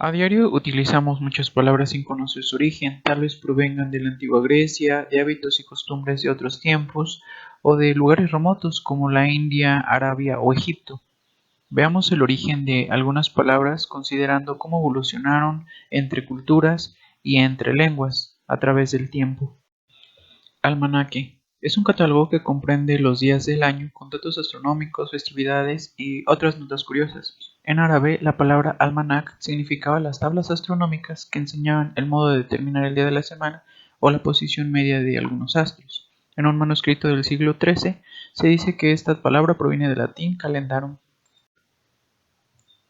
A diario utilizamos muchas palabras sin conocer su origen, tal vez provengan de la antigua Grecia, de hábitos y costumbres de otros tiempos, o de lugares remotos como la India, Arabia o Egipto. Veamos el origen de algunas palabras considerando cómo evolucionaron entre culturas y entre lenguas a través del tiempo. Almanaque. Es un catálogo que comprende los días del año con datos astronómicos, festividades y otras notas curiosas. En árabe, la palabra almanac significaba las tablas astronómicas que enseñaban el modo de determinar el día de la semana o la posición media de algunos astros. En un manuscrito del siglo XIII se dice que esta palabra proviene del latín calendarum.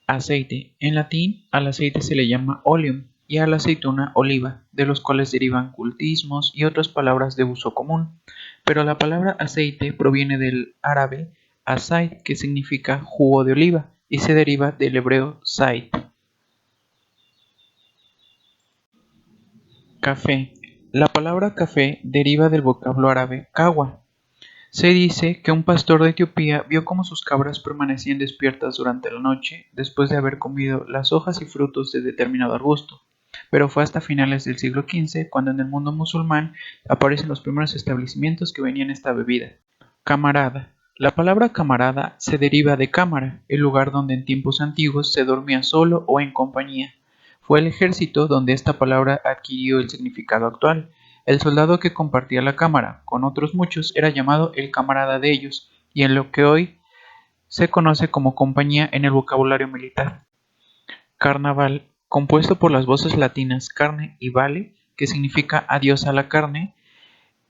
Aceite. En latín, al aceite se le llama oleum y a la aceituna oliva, de los cuales derivan cultismos y otras palabras de uso común. Pero la palabra aceite proviene del árabe azait, que significa jugo de oliva, y se deriva del hebreo zait. Café. La palabra café deriva del vocablo árabe kawa. Se dice que un pastor de Etiopía vio cómo sus cabras permanecían despiertas durante la noche después de haber comido las hojas y frutos de determinado arbusto, pero fue hasta finales del siglo XV cuando en el mundo musulmán aparecen los primeros establecimientos que vendían esta bebida. Camarada. La palabra camarada se deriva de cámara, el lugar donde en tiempos antiguos se dormía solo o en compañía. Fue el ejército donde esta palabra adquirió el significado actual. El soldado que compartía la cámara con otros muchos era llamado el camarada de ellos, y en lo que hoy se conoce como compañía en el vocabulario militar. Carnaval, compuesto por las voces latinas carne y vale, que significa adiós a la carne,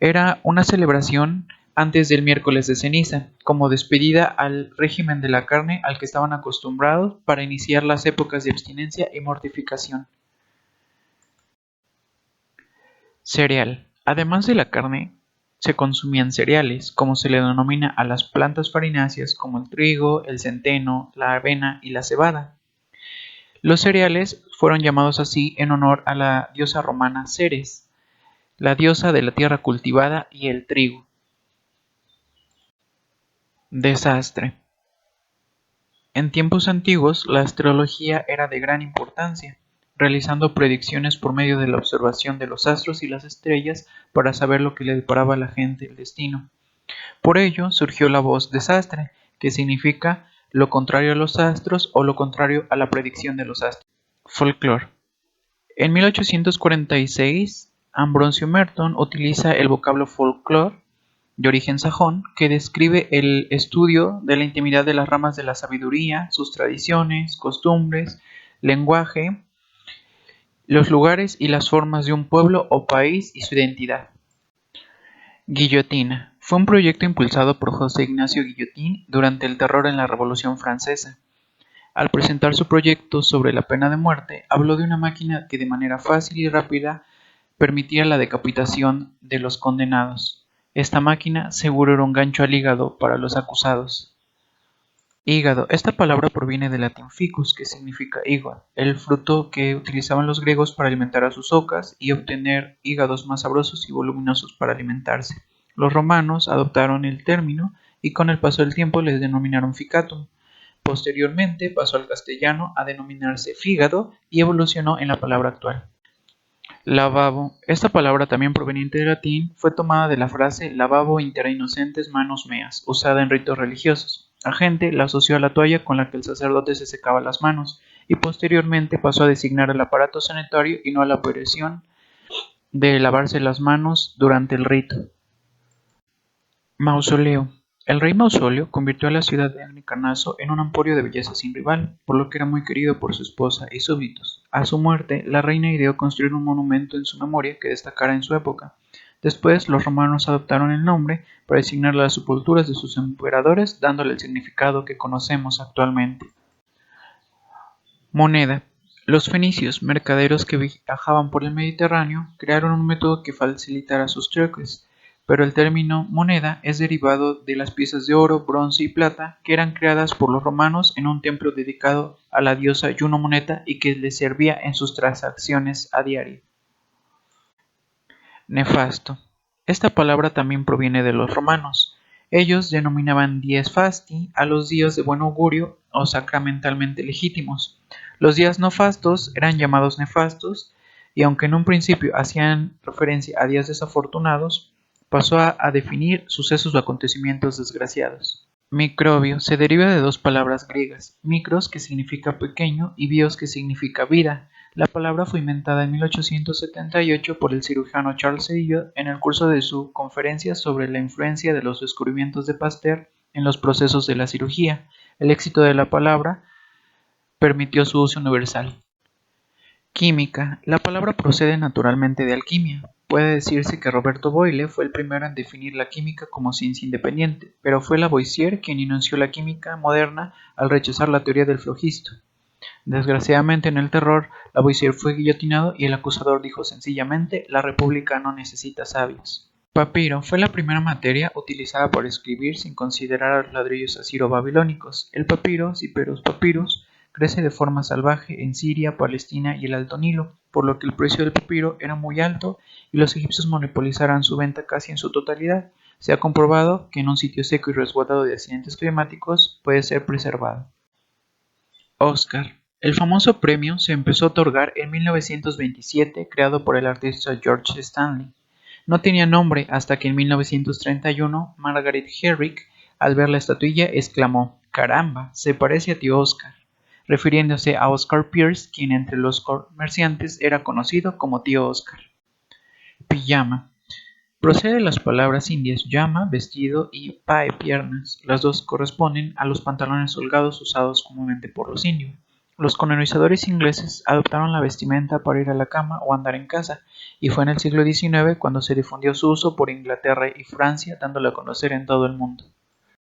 era una celebración antes del miércoles de ceniza, como despedida al régimen de la carne al que estaban acostumbrados para iniciar las épocas de abstinencia y mortificación. Cereal. Además de la carne, se consumían cereales, como se le denomina a las plantas farináceas como el trigo, el centeno, la avena y la cebada. Los cereales fueron llamados así en honor a la diosa romana Ceres, la diosa de la tierra cultivada y el trigo. Desastre. En tiempos antiguos, la astrología era de gran importancia, realizando predicciones por medio de la observación de los astros y las estrellas para saber lo que le deparaba a la gente el destino. Por ello surgió la voz desastre, que significa lo contrario a los astros o lo contrario a la predicción de los astros. Folclore. En 1846, Ambrosio Merton utiliza el vocablo folclore, de origen sajón, que describe el estudio de la intimidad de las ramas de la sabiduría, sus tradiciones, costumbres, lenguaje, los lugares y las formas de un pueblo o país y su identidad. Guillotina. Fue un proyecto impulsado por José Ignacio Guillotín durante el terror en la Revolución Francesa. Al presentar su proyecto sobre la pena de muerte, habló de una máquina que de manera fácil y rápida permitía la decapitación de los condenados. Esta máquina seguro era un gancho al hígado para los acusados. Hígado. Esta palabra proviene del latín ficus, que significa higo, el fruto que utilizaban los griegos para alimentar a sus ocas y obtener hígados más sabrosos y voluminosos para alimentarse. Los romanos adoptaron el término y con el paso del tiempo les denominaron ficatum. Posteriormente pasó al castellano a denominarse fígado y evolucionó en la palabra actual. Lavabo. Esta palabra, también proveniente del latín, fue tomada de la frase lavabo inter innocentes manus meas, usada en ritos religiosos. La gente la asoció a la toalla con la que el sacerdote se secaba las manos, y posteriormente pasó a designar el aparato sanitario y no a la operación de lavarse las manos durante el rito. Mausoleo. El rey Mausoleo convirtió a la ciudad de Halicarnaso en un emporio de belleza sin rival, por lo que era muy querido por su esposa y súbditos. A su muerte, la reina ideó construir un monumento en su memoria que destacara en su época. Después, los romanos adoptaron el nombre para designar las sepulturas de sus emperadores, dándole el significado que conocemos actualmente. Moneda. Los fenicios, mercaderos que viajaban por el Mediterráneo, crearon un método que facilitara sus trueques, pero el término moneda es derivado de las piezas de oro, bronce y plata que eran creadas por los romanos en un templo dedicado a la diosa Juno Moneta y que les servía en sus transacciones a diario. Nefasto. Esta palabra también proviene de los romanos. Ellos denominaban dies fasti a los días de buen augurio o sacramentalmente legítimos. Los días no fastos eran llamados nefastos, y aunque en un principio hacían referencia a días desafortunados, pasó a definir sucesos o acontecimientos desgraciados. Microbio se deriva de dos palabras griegas, micros, que significa pequeño, y bios, que significa vida. La palabra fue inventada en 1878 por el cirujano Charles Eliot en el curso de su conferencia sobre la influencia de los descubrimientos de Pasteur en los procesos de la cirugía. El éxito de la palabra permitió su uso universal. Química. La palabra procede naturalmente de alquimia. Puede decirse que Roberto Boyle fue el primero en definir la química como ciencia independiente, pero fue Lavoisier quien enunció la química moderna al rechazar la teoría del flogisto. Desgraciadamente, en el terror, Lavoisier fue guillotinado y el acusador dijo sencillamente: la república no necesita sabios. Papiro fue la primera materia utilizada para escribir sin considerar a los ladrillos asiro-babilónicos. El papiro, Cyperus papyrus, crece de forma salvaje en Siria, Palestina y el Alto Nilo, por lo que el precio del papiro era muy alto y los egipcios monopolizaron su venta casi en su totalidad. Se ha comprobado que en un sitio seco y resguardado de accidentes climáticos puede ser preservado. Oscar. El famoso premio se empezó a otorgar en 1927, creado por el artista George Stanley. No tenía nombre hasta que en 1931 Margaret Herrick, al ver la estatuilla, exclamó: «¡Caramba! Se parece a tío Oscar», refiriéndose a Oscar Peirce, quien entre los comerciantes era conocido como tío Oscar. Pijama. Procede de las palabras indias yama, vestido, y pae, piernas. Las dos corresponden a los pantalones holgados usados comúnmente por los indios. Los colonizadores ingleses adoptaron la vestimenta para ir a la cama o andar en casa, y fue en el siglo XIX cuando se difundió su uso por Inglaterra y Francia, dándolo a conocer en todo el mundo.